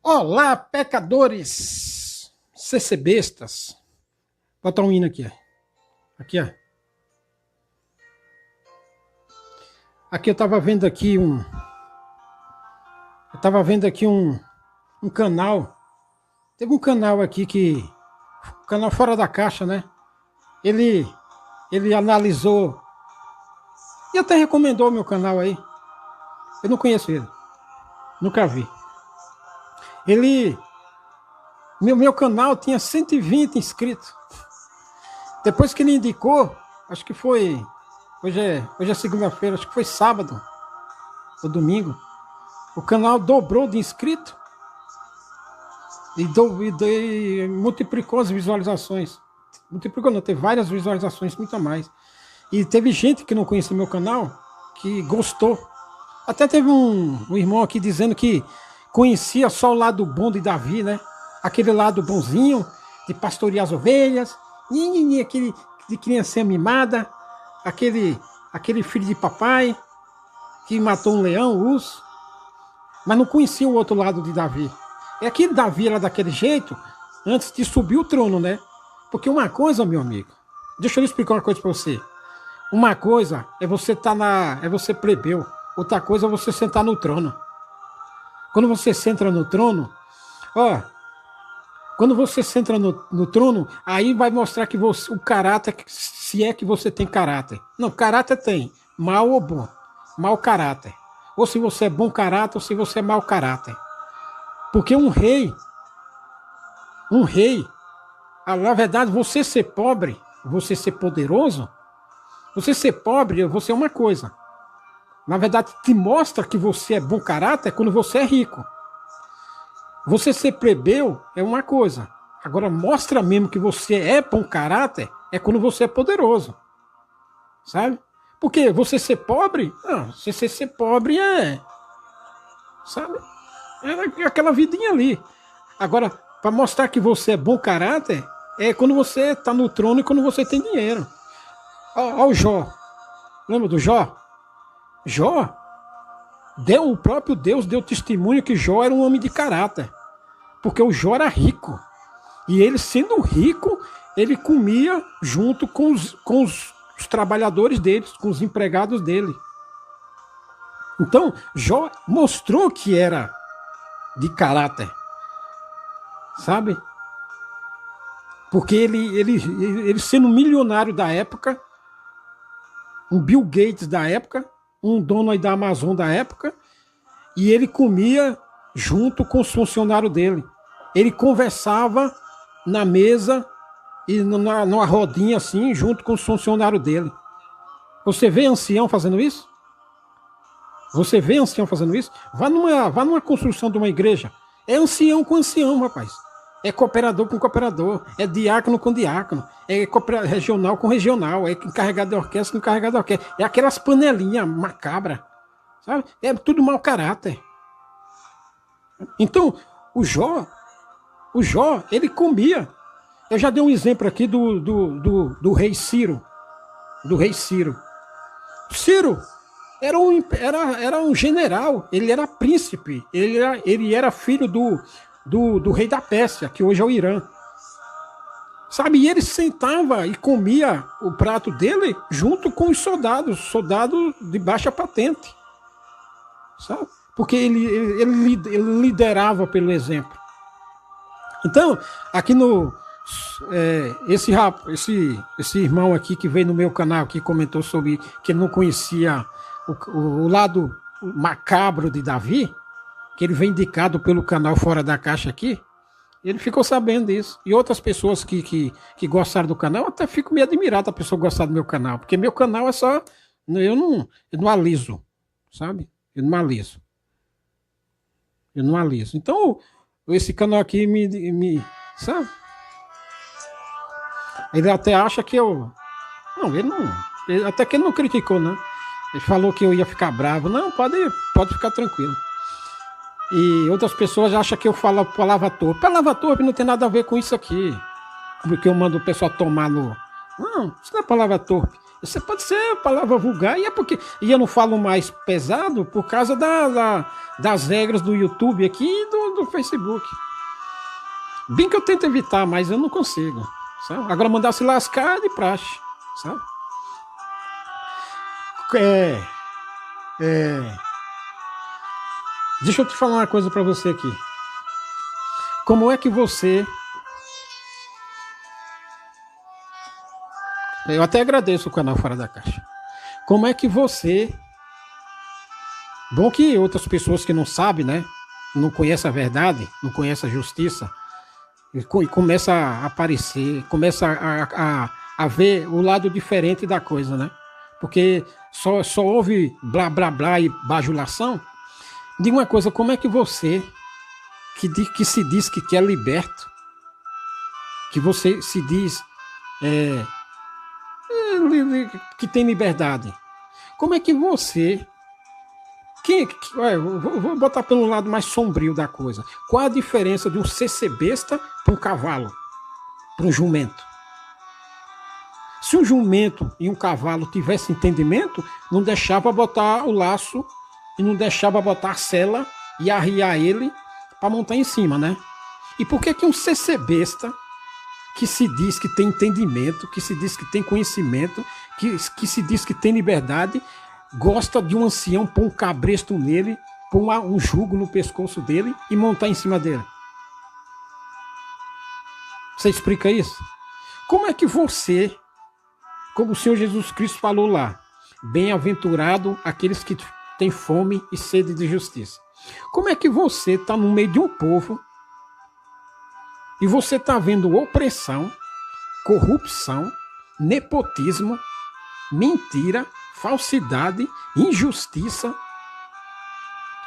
Olá, pecadores, CCBistas. Bota um hino aqui, ó. Aqui, ó. Aqui eu tava vendo aqui um canal. Teve um canal aqui canal Fora da Caixa, né? Ele analisou e até recomendou o meu canal aí. Eu não conheço ele. Nunca vi. Meu canal tinha 120 inscritos. Depois que ele indicou, acho que foi, hoje é segunda-feira, acho que foi sábado ou domingo, o canal dobrou de inscrito e multiplicou as visualizações. Multiplicou não, teve várias visualizações, muito a mais. E teve gente que não conhecia meu canal, que gostou. Até teve um irmão aqui dizendo que conhecia só o lado bom de Davi, né? Aquele lado bonzinho, de pastorear as ovelhas, aquele de criancinha mimada, aquele filho de papai que matou um leão, um urso, mas não conhecia o outro lado de Davi. É que Davi era daquele jeito antes de subir o trono, né? Porque uma coisa, meu amigo, deixa eu explicar uma coisa para você. Uma coisa é você é você plebeu, outra coisa é você sentar no trono. Quando você senta no trono, quando você senta no trono, aí vai mostrar que o caráter, se é que você tem caráter. Não, caráter tem, mal ou bom, mau caráter. Ou se você é bom caráter, ou se você é mau caráter. Porque um rei, na verdade, você ser pobre, você ser poderoso, você ser pobre, você é uma coisa. Na verdade, te mostra que você é bom caráter quando você é rico. Você ser plebeu é uma coisa. Agora, mostra mesmo que você é bom caráter é quando você é poderoso. Sabe? Porque você ser pobre, não, você ser pobre sabe? É aquela vidinha ali. Agora, para mostrar que você é bom caráter, é quando você está no trono e quando você tem dinheiro. Olha o Jó. Lembra do Jó? Jó, o próprio Deus deu testemunho que Jó era um homem de caráter, porque o Jó era rico, e ele sendo rico, ele comia junto com os trabalhadores dele, com os empregados dele. Então, Jó mostrou que era de caráter, sabe? Porque ele sendo milionário da época, um Bill Gates da época, um dono aí da Amazon da época, e ele comia junto com os funcionários dele. Ele conversava na mesa e numa rodinha assim, junto com os funcionários dele. Você vê ancião fazendo isso? Você vê ancião fazendo isso? Vá numa construção de uma igreja. É ancião com ancião, rapaz. É cooperador com cooperador, é diácono com diácono, é regional com regional, é encarregado de orquestra com encarregado de orquestra. É aquelas panelinhas macabras, sabe? É tudo mau caráter. Então, o Jó, ele comia. Eu já dei um exemplo aqui do rei Ciro. Do rei Ciro. Ciro era um general, ele era príncipe, ele era filho do rei da Pérsia, que hoje é o Irã. Sabe, e ele sentava e comia o prato dele junto com os soldados de baixa patente. Sabe? Porque ele liderava pelo exemplo. Então, aqui esse irmão aqui que veio no meu canal, que comentou sobre que ele não conhecia o lado macabro de Davi, que ele vem indicado pelo canal Fora da Caixa aqui, ele ficou sabendo disso. E outras pessoas que gostaram do canal, até fico meio admirado a pessoa gostar do meu canal, porque meu canal é só, eu não aliso, sabe? Eu não aliso. Então, esse canal aqui sabe? Ele até acha que até que ele não criticou, né? Ele falou que eu ia ficar bravo. Não, pode ficar tranquilo. E outras pessoas acham que eu falo palavra torpe. Palavra torpe não tem nada a ver com isso aqui. Porque eu mando o pessoal tomar no... Não, isso não é palavra torpe. Isso pode ser palavra vulgar. E eu não falo mais pesado por causa das regras do YouTube aqui e do Facebook. Bem que eu tento evitar, mas eu não consigo, sabe? Agora mandar se lascar é de praxe, sabe? Deixa eu te falar uma coisa para você aqui. Como é que você... Eu até agradeço o canal Fora da Caixa. Como é que você... Bom que outras pessoas que não sabem, né? Não conhecem a verdade, não conhecem a justiça, e começa a aparecer, começa a ver o lado diferente da coisa, né? Porque só houve blá, blá, blá e bajulação. Diga uma coisa, como é que você, que se diz que é liberto, que você se diz que tem liberdade, como é que você... Vou botar pelo lado mais sombrio da coisa. Qual a diferença de um CC besta para um cavalo, para um jumento? Se um jumento e um cavalo tivessem entendimento, não deixava botar o laço e não deixava botar a sela e arriar ele para montar em cima, né? E por que um CC besta, que se diz que tem entendimento, que se diz que tem conhecimento, que se diz que tem liberdade, gosta de um ancião pôr um cabresto nele, pôr um jugo no pescoço dele e montar em cima dele? Você explica isso? Como é que você, como o Senhor Jesus Cristo falou lá, bem-aventurado aqueles que têm fome e sede de justiça. Como é que você está no meio de um povo e você está vendo opressão, corrupção, nepotismo, mentira, falsidade, injustiça?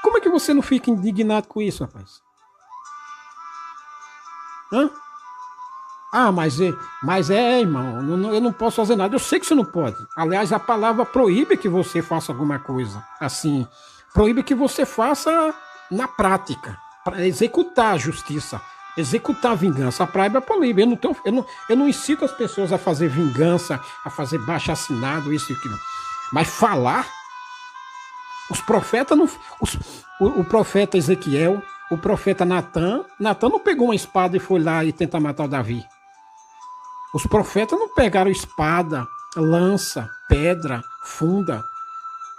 Como é que você não fica indignado com isso, rapaz? Hã? Ah, mas irmão, eu não posso fazer nada. Eu sei que você não pode. Aliás, a palavra proíbe que você faça alguma coisa. Assim, proíbe que você faça na prática, para executar a justiça, executar a vingança. A palavra proíbe. Eu não incito as pessoas a fazer vingança, a fazer baixo-assinado, isso e aquilo. Mas falar, os profetas não. O profeta Ezequiel, o profeta Natan não pegou uma espada e foi lá e tentar matar o Davi. Os profetas não pegaram espada, lança, pedra, funda,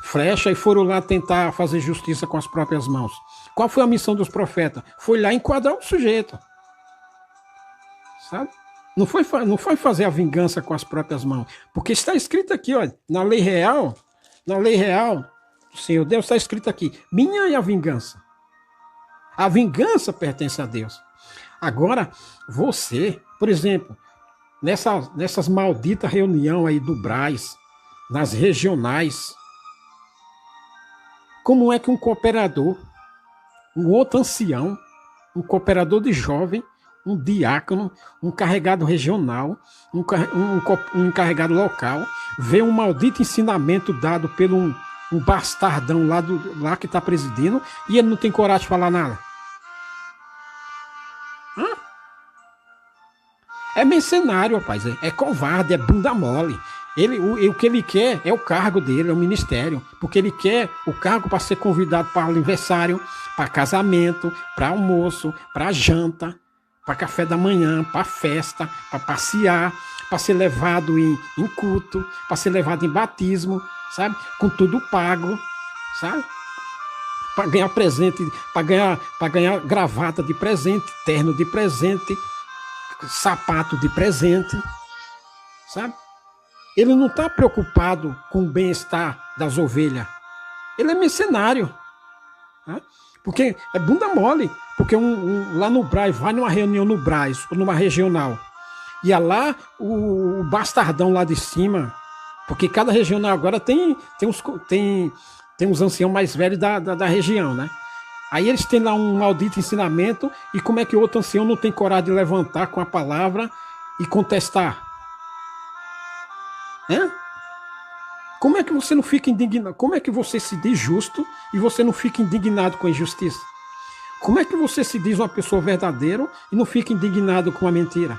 flecha e foram lá tentar fazer justiça com as próprias mãos. Qual foi a missão dos profetas? Foi lá enquadrar o sujeito. Sabe? Não foi fazer a vingança com as próprias mãos. Porque está escrito aqui, olha, na lei real, do Senhor Deus, está escrito aqui, minha é a vingança. A vingança pertence a Deus. Agora, você, por exemplo, nessas malditas reuniões aí do Brás, nas regionais, como é que um cooperador, um outro ancião, um cooperador de jovem, um diácono, um carregado regional, um encarregado local, vê um maldito ensinamento dado pelo um bastardão lá que está presidindo e ele não tem coragem de falar nada? Hã? É mercenário, rapaz, é covarde, é bunda mole. O que ele quer é o cargo dele, é o ministério, porque ele quer o cargo para ser convidado para aniversário, para casamento, para almoço, para janta, para café da manhã, para festa, para passear, para ser levado em culto, para ser levado em batismo, sabe? Com tudo pago, sabe? Para ganhar presente, para ganhar gravata de presente, terno de presente, sapato de presente, sabe? Ele não está preocupado com o bem-estar das ovelhas. Ele é mercenário, né? Porque é bunda mole. Porque lá no Brás, vai numa reunião no Brás, ou numa regional, e é lá o bastardão lá de cima, porque cada regional agora tem uns anciãos mais velhos da região, né? Aí eles têm lá um maldito ensinamento, e como é que o outro ancião não tem coragem de levantar com a palavra e contestar? Né? Como é que você não fica indignado? Como é que você se diz justo e você não fica indignado com a injustiça? Como é que você se diz uma pessoa verdadeira e não fica indignado com a mentira?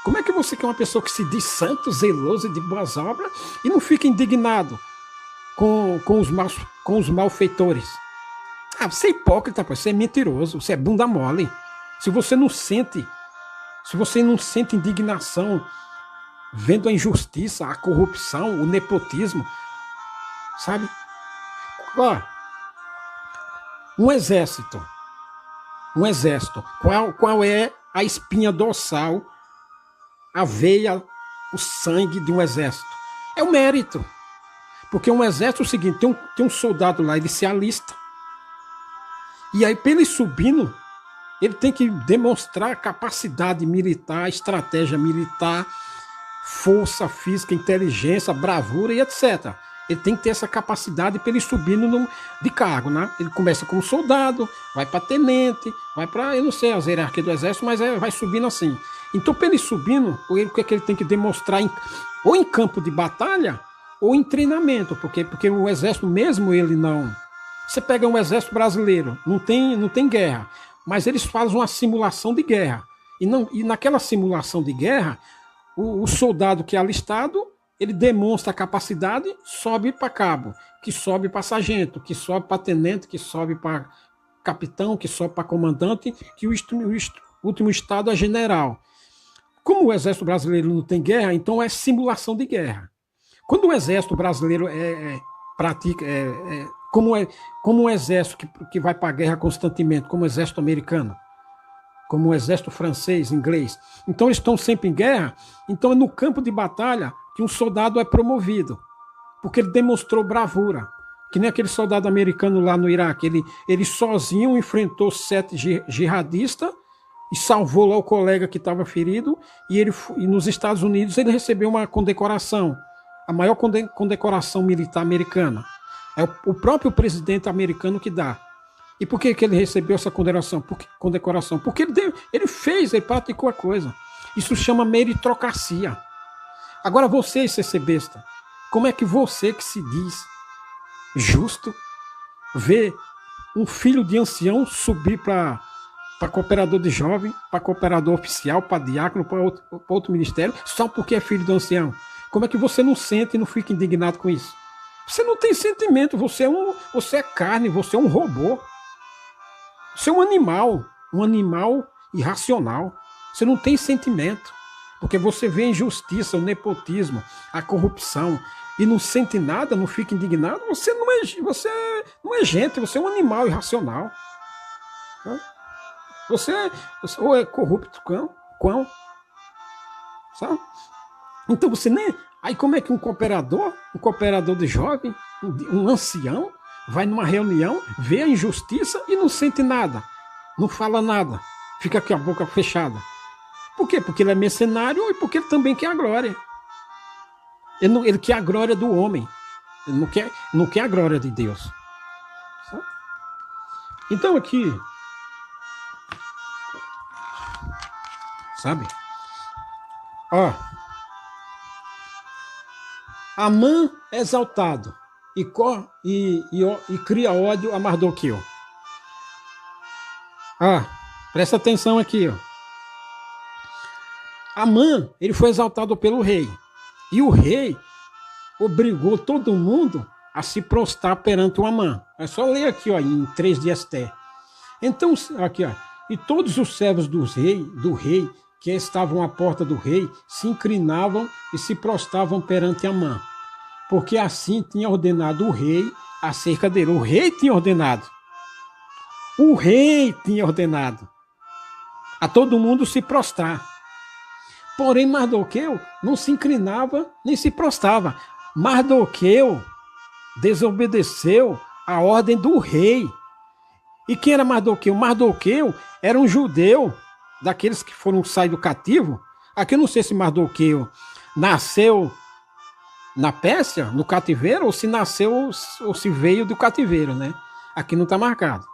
Como é que você que é uma pessoa que se diz santo, zeloso e de boas obras e não fica indignado com os malfeitores? Ah, você é hipócrita, pô, você é mentiroso, você é bunda mole. Se você não sente, se você não sente indignação vendo a injustiça, a corrupção, o nepotismo, sabe? Ó, um exército, qual é a espinha dorsal, a veia, o sangue de um exército? É o mérito. Porque um exército é o seguinte, tem um soldado lá, ele se alista, e aí, para ele subindo, ele tem que demonstrar capacidade militar, estratégia militar, força física, inteligência, bravura e etc. Ele tem que ter essa capacidade para ele subindo de cargo, né? Ele começa como soldado, vai para tenente, vai para, eu não sei as hierarquias do exército, mas vai subindo assim. Então, para ele subindo, o que é que ele tem que demonstrar ou em campo de batalha ou em treinamento, porque o exército mesmo ele não. Você pega um exército brasileiro, não tem guerra, mas eles fazem uma simulação de guerra. E naquela simulação de guerra, o soldado que é alistado, ele demonstra a capacidade, sobe para cabo, que sobe para sargento, que sobe para tenente, que sobe para capitão, que sobe para comandante, que o último estado é general. Como o exército brasileiro não tem guerra, então é simulação de guerra. Quando o exército brasileiro pratica, como um exército que vai para a guerra constantemente, como o exército americano, como o exército francês, inglês. Então eles estão sempre em guerra, então é no campo de batalha que um soldado é promovido, porque ele demonstrou bravura, que nem aquele soldado americano lá no Iraque, ele sozinho enfrentou 7 jihadistas e salvou lá o colega que estava ferido, e nos Estados Unidos ele recebeu uma condecoração, a maior condecoração militar americana. É o próprio presidente americano que dá. E por que ele recebeu essa condecoração? Porque ele praticou a coisa. Isso chama meritocracia. Agora você, CC besta, como é que você que se diz justo vê um filho de ancião subir para cooperador de jovem, para cooperador oficial, para diácono, para outro ministério, só porque é filho do ancião? Como é que você não sente e não fica indignado com isso? Você não tem sentimento, você é carne, você é um robô. Você é um animal irracional. Você não tem sentimento, porque você vê a injustiça, o nepotismo, a corrupção, e não sente nada, não fica indignado. Você não é gente, você é um animal irracional. Você ou é corrupto, quão, sabe? Então você nem... Aí como é que um cooperador de jovem, um ancião, vai numa reunião, vê a injustiça e não sente nada, não fala nada, fica com a boca fechada. Por quê? Porque ele é mercenário e porque ele também quer a glória. Ele quer a glória do homem, ele não quer a glória de Deus. Sabe? Então aqui, sabe? Ó, Amã é exaltado e cria ódio a Mardoqueu. Presta atenção aqui. Ó. Amã, ele foi exaltado pelo rei. E o rei obrigou todo mundo a se prostrar perante o Amã. É só ler aqui, ó, em 3 de Esté. Então, aqui, ó, e todos os servos do rei que estavam à porta do rei se inclinavam e se prostravam perante Amã, porque assim tinha ordenado o rei acerca dele. O rei tinha ordenado a todo mundo se prostrar. Porém, Mardoqueu não se inclinava nem se prostrava. Mardoqueu desobedeceu a ordem do rei. E quem era Mardoqueu? Mardoqueu era um judeu, daqueles que foram sair do cativo. Aqui eu não sei se Mardoqueu nasceu na Pérsia, no cativeiro, ou se nasceu ou se veio do cativeiro, né? Aqui não está marcado.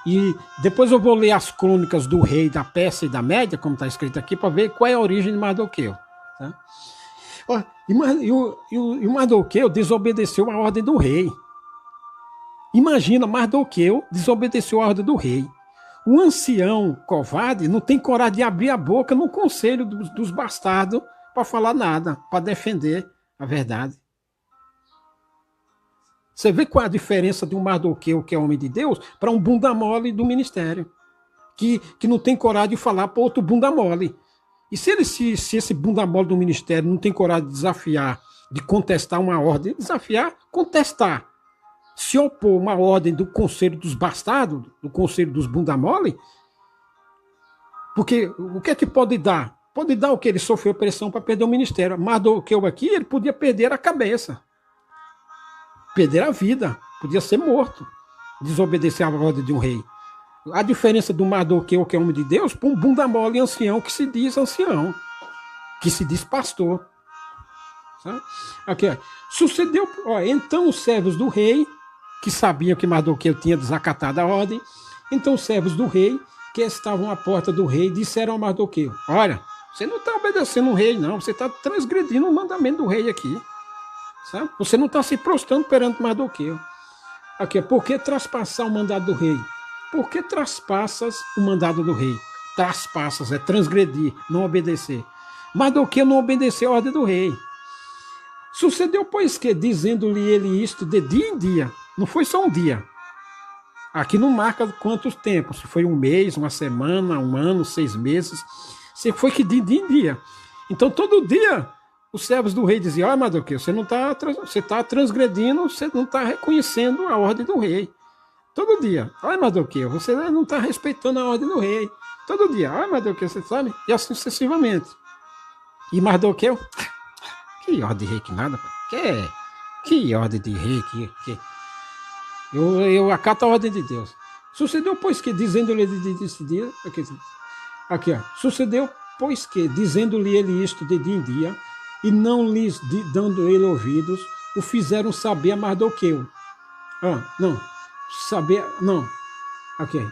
E depois eu vou ler as crônicas do rei da Pérsia e da Média, como está escrito aqui, para ver qual é a origem de Mardoqueu. Tá? E o Mardoqueu desobedeceu a ordem do rei. Imagina, Mardoqueu desobedeceu a ordem do rei. O ancião covarde não tem coragem de abrir a boca no conselho dos bastardos para falar nada, para defender a verdade. Você vê qual é a diferença de um Mardoqueu, que é homem de Deus, para um bunda mole do ministério, que não tem coragem de falar para outro bunda mole. E se esse bunda mole do ministério não tem coragem de desafiar, de contestar uma ordem, desafiar, contestar, se opor uma ordem do conselho dos bastardos, do conselho dos bunda mole, porque o que é que pode dar? Pode dar o que? Ele sofreu pressão para perder o ministério. Mardoqueu aqui, ele podia perder a cabeça, perder a vida, podia ser morto, desobedecer a ordem de um rei. A diferença do Mardoqueu, que é homem de Deus, para um bunda mole ancião que se diz ancião, que se diz pastor. Sabe? Aqui, ó. Sucedeu, ó, então os servos do rei, que sabiam que Mardoqueu tinha desacatado a ordem, então os servos do rei, que estavam à porta do rei, disseram a Mardoqueu: olha, você não está obedecendo o rei, não, você está transgredindo o mandamento do rei aqui. Sabe? Você não está se prostrando perante Mardoqueu. Aqui, por que traspassar o mandado do rei? Por que traspassas o mandado do rei? Traspassas, é transgredir, não obedecer. Mardoqueu não obedeceu a ordem do rei. Sucedeu, pois, que, dizendo-lhe ele isto de dia em dia, não foi só um dia. Aqui não marca quantos tempos, se foi um mês, uma semana, um ano, 6 meses, se foi que de dia em dia. Então, todo dia, os servos do rei diziam: olha, Mardoqueu, você está transgredindo, você não está reconhecendo a ordem do rei. Todo dia. Olha, Mardoqueu, você não está respeitando a ordem do rei. Todo dia. Olha, Mardoqueu, você sabe? E assim sucessivamente. E Mardoqueu, que ordem de rei que nada. Que ordem de rei que... Eu acato a ordem de Deus. Sucedeu, pois que, dizendo-lhe desse dia... Aqui, ó. Sucedeu, pois que, dizendo-lhe ele isto de dia em dia, e não lhes dando ele ouvidos, o fizeram saber a Mardoqueu. Não. Não. Ok.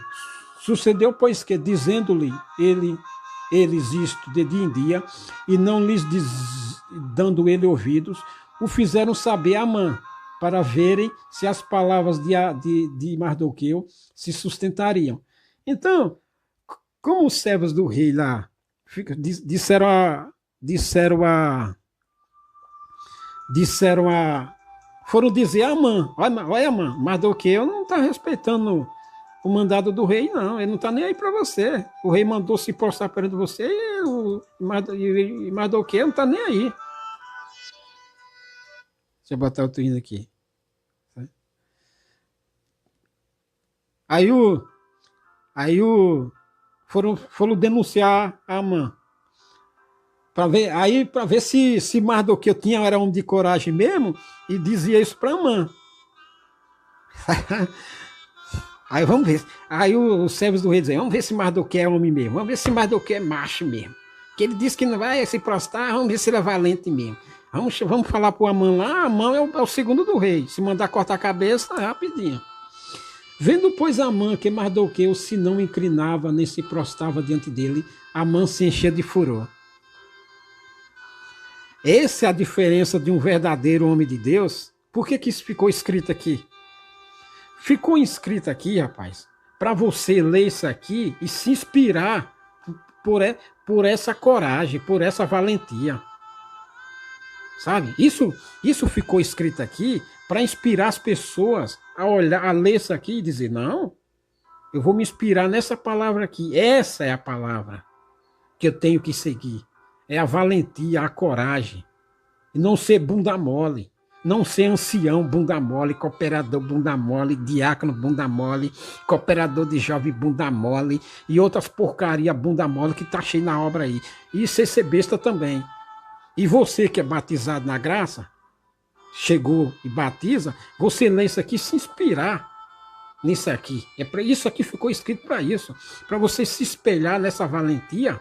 Sucedeu, pois que, dizendo-lhe eles isto de dia em dia, e não lhes dando ele ouvidos, o fizeram saber a Amã, para verem se as palavras de Mardoqueu se sustentariam. Então, como os servos do rei lá foram dizer a Amã: olha, Amã, Mardoqueu não está respeitando o mandado do rei, não. Ele não está nem aí para você. O rei mandou se prostrar perante você e Mardoqueu não está nem aí. Deixa eu botar outro hino aqui. Foram denunciar a Amã. Para ver se Mardoqueu era homem de coragem mesmo, e dizia isso para Amã. Aí vamos ver. Aí os servos do rei dizem: vamos ver se Mardoqueu é homem mesmo, vamos ver se Mardoqueu é macho mesmo. Que ele disse que não vai se prostrar, vamos ver se ele é valente mesmo. Vamos falar para o Amã lá. Amã é o segundo do rei. Se mandar cortar a cabeça, é rapidinho. Vendo, pois, Amã que Mardoqueu se não inclinava nem se prostrava diante dele, Amã se enchia de furor. Essa é a diferença de um verdadeiro homem de Deus. Por que isso ficou escrito aqui? Ficou escrito aqui, rapaz, para você ler isso aqui e se inspirar por essa coragem, por essa valentia. Sabe? Isso ficou escrito aqui para inspirar as pessoas a olhar, a ler isso aqui e dizer: não, eu vou me inspirar nessa palavra aqui. Essa é a palavra que eu tenho que seguir. É a valentia, a coragem. E não ser bunda mole. Não ser ancião bunda mole, cooperador bunda mole, diácono bunda mole, cooperador de jovem bunda mole e outras porcaria bunda mole que tá cheio na obra aí. E ser besta também. E você que é batizado na graça, chegou e batiza, você lê isso aqui e se inspirar nisso aqui. Isso aqui ficou escrito para isso. Para você se espelhar nessa valentia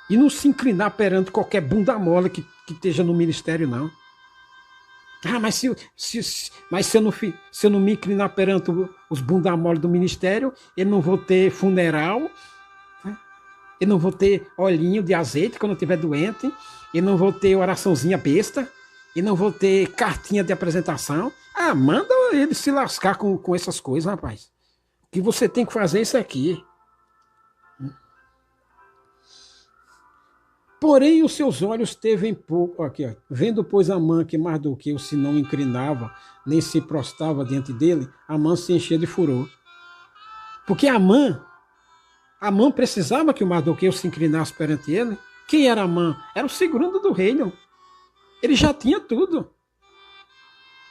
e não se inclinar perante qualquer bunda mole que esteja no ministério, não. Mas se eu não me inclinar perante os bunda mole do ministério, eu não vou ter funeral, né? Eu não vou ter olhinho de azeite quando eu estiver doente, eu não vou ter oraçãozinha besta, eu não vou ter cartinha de apresentação. Manda ele se lascar com essas coisas, rapaz. O que você tem que fazer é isso aqui. Porém, os seus olhos teve em pouco. Aqui, ó. Vendo, pois, Amã que Mardoqueu se não inclinava, nem se prostrava diante dele, Amã se enchia de furor. Porque Amã precisava que o Mardoqueu se inclinasse perante ele. Quem era Amã? Era o segundo do reino. Ele já tinha tudo.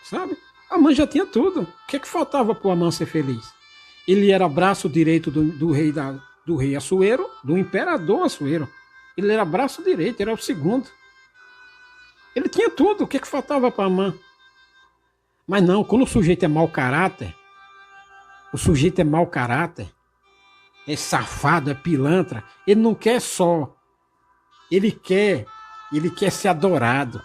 Sabe? Amã já tinha tudo. O que faltava para o Amã ser feliz? Ele era braço direito do rei Assuero, do imperador Assuero. Ele era braço direito, era o segundo. Ele tinha tudo. O que faltava para Amã? Mas não, quando o sujeito é mau caráter, é safado, é pilantra, ele não quer só. Ele quer ser adorado.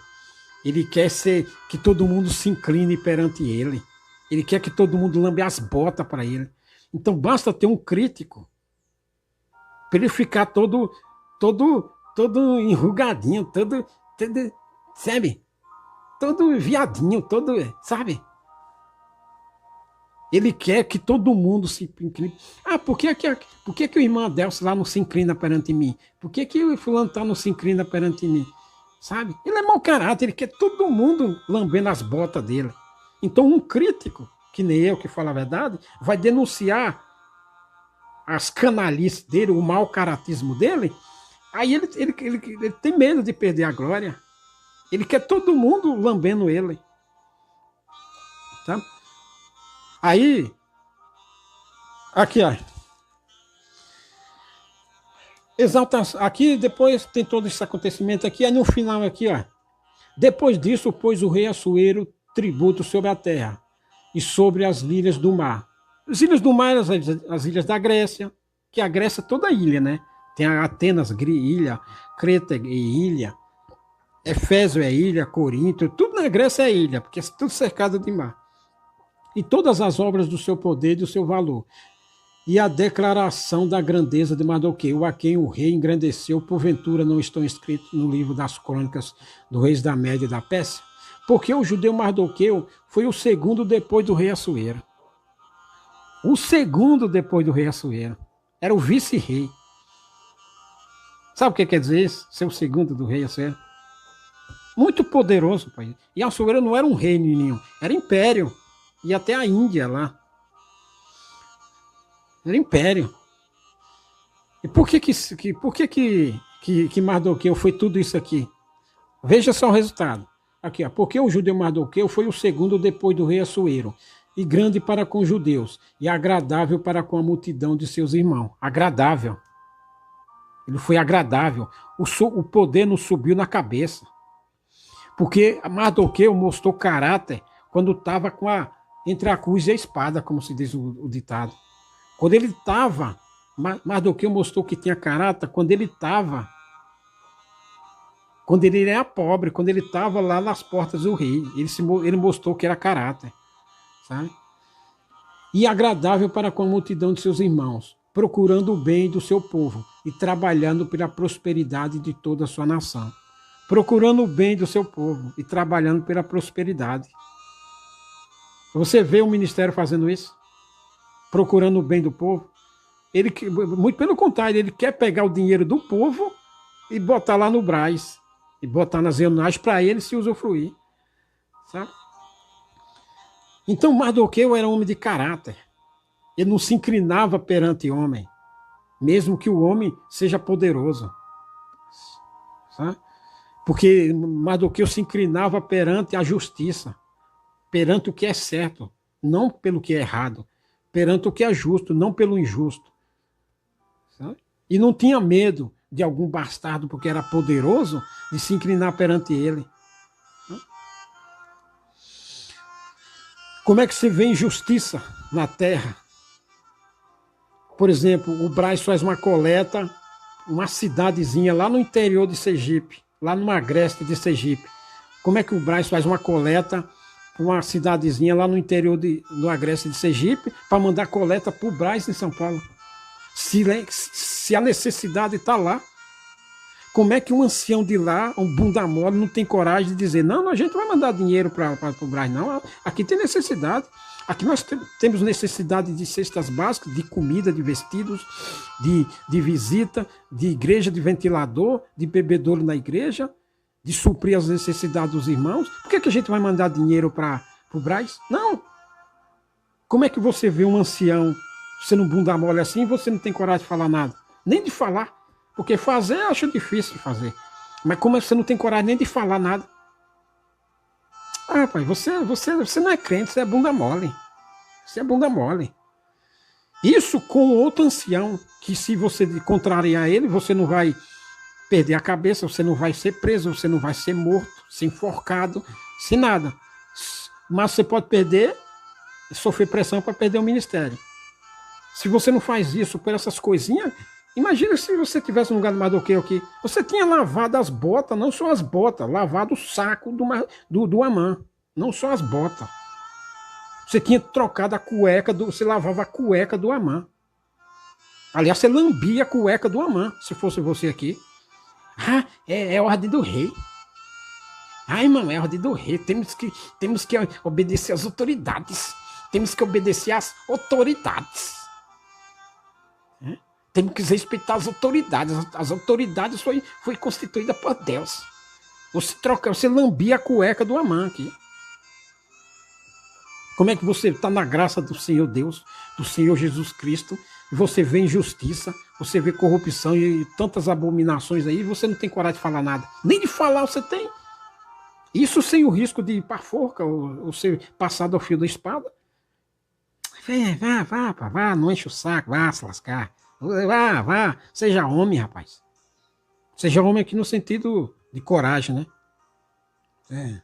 Ele quer ser que todo mundo se incline perante ele. Ele quer que todo mundo lambe as botas para ele. Então basta ter um crítico para ele ficar todo enrugadinho, todo, sabe? Todo viadinho, todo, sabe? Ele quer que todo mundo se incline. Ah, por que o irmão Adelso lá não se inclina perante mim? Por que o fulano tá não se inclina perante mim? Sabe? Ele é mau caráter, ele quer todo mundo lambendo as botas dele. Então um crítico, que nem eu que falo a verdade, vai denunciar as canalices dele, o mau caratismo dele, aí ele tem medo de perder a glória. Ele quer todo mundo lambendo ele. Tá? Aí, aqui, ó. Exaltação. Aqui, depois tem todo esse acontecimento aqui, aí no final aqui, ó. Depois disso, pôs o rei Assuero tributo sobre a terra e sobre as ilhas do mar. As ilhas do mar, as ilhas da Grécia, que a Grécia é toda ilha, né? Tem a Atenas, ilha, Creta é ilha, Éfeso é ilha, Corinto, tudo na Grécia é ilha, porque é tudo cercado de mar. E todas as obras do seu poder e do seu valor. E a declaração da grandeza de Mardoqueu, a quem o rei engrandeceu, porventura não estão escritos no livro das crônicas dos reis da Média e da Pérsia? Porque o judeu Mardoqueu foi o segundo depois do rei Assuero. O segundo depois do rei Assuero. Era o vice-rei. Sabe o que quer dizer isso? Ser o segundo do rei Assuero? Muito poderoso, pai. E Assuero não era um reino nenhum, era império. E até a Índia lá. Era império. E por que Mardoqueu foi tudo isso aqui? Veja só o resultado. Aqui, ó. Porque o judeu Mardoqueu foi o segundo depois do rei Assuero, e grande para com os judeus, e agradável para com a multidão de seus irmãos. Agradável. Ele foi agradável. O poder não subiu na cabeça. Porque Mardoqueu mostrou caráter quando estava entre a cruz e a espada, como se diz o ditado. Quando ele estava, Mardoqueu mostrou que tinha caráter quando ele estava. Quando ele era pobre, quando ele estava lá nas portas do rei. Ele mostrou que era caráter. Sabe? E agradável para com a multidão de seus irmãos, procurando o bem do seu povo e trabalhando pela prosperidade de toda a sua nação. Procurando o bem do seu povo e trabalhando pela prosperidade. Você vê o ministério fazendo isso? Procurando o bem do povo? Ele, muito pelo contrário, ele quer pegar o dinheiro do povo e botar lá no Brás. E botar nas reuniões para ele se usufruir. Sabe? Então Mardoqueu era um homem de caráter. Ele não se inclinava perante homem, mesmo que o homem seja poderoso. Sabe? Porque Mardoqueu se inclinava perante a justiça, perante o que é certo, não pelo que é errado, perante o que é justo, não pelo injusto. Sabe? E não tinha medo de algum bastardo, porque era poderoso, de se inclinar perante ele. Como é que se vê injustiça na terra? Por exemplo, o Brás faz uma coleta, uma cidadezinha lá no interior de Sergipe, lá no agreste de Sergipe. Como é que o Brás faz uma coleta, uma cidadezinha lá no interior do agreste de Sergipe, para mandar coleta para o Brás em São Paulo? Se a necessidade está lá, como é que um ancião de lá, um bunda mole, não tem coragem de dizer, não, a gente vai mandar dinheiro para o Brás, não, aqui tem necessidade. Aqui nós temos necessidade de cestas básicas, de comida, de vestidos, de visita, de igreja, de ventilador, de bebedouro na igreja, de suprir as necessidades dos irmãos. Por que a gente vai mandar dinheiro para o Braz? Não. Como é que você vê um ancião sendo bunda mole assim e você não tem coragem de falar nada? Nem de falar. Porque fazer eu acho difícil de fazer. Mas como você não tem coragem nem de falar nada? Ah, pai, você não é crente, você é bunda mole. Você é bunda mole. Isso com outro ancião, que se você contrariar ele, você não vai perder a cabeça, você não vai ser preso, você não vai ser morto, ser enforcado, sem nada. Mas você pode perder, sofrer pressão para perder o ministério. Se você não faz isso por essas coisinhas, imagina se você tivesse no lugar do Mardoqueu aqui. Você tinha lavado as botas, não só as botas, lavado o saco do Amã, não só as botas. Você tinha trocado a cueca, você lavava a cueca do Amã. Aliás, você lambia a cueca do Amã, se fosse você aqui. Ah, é ordem do rei. Ah, irmão, é ordem do rei. Temos que obedecer às autoridades. Temos que obedecer às autoridades. Temos que respeitar as autoridades. As autoridades foi constituída por Deus. Você lambia a cueca do Amã aqui. Como é que você está na graça do Senhor Deus, do Senhor Jesus Cristo, e você vê injustiça, você vê corrupção e tantas abominações aí, e você não tem coragem de falar nada. Nem de falar você tem. Isso sem o risco de ir para a forca ou ser passado ao fio da espada. Vá, não enche o saco, vá se lascar. Vá, seja homem, rapaz. Seja homem aqui no sentido de coragem, né?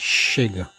Chega.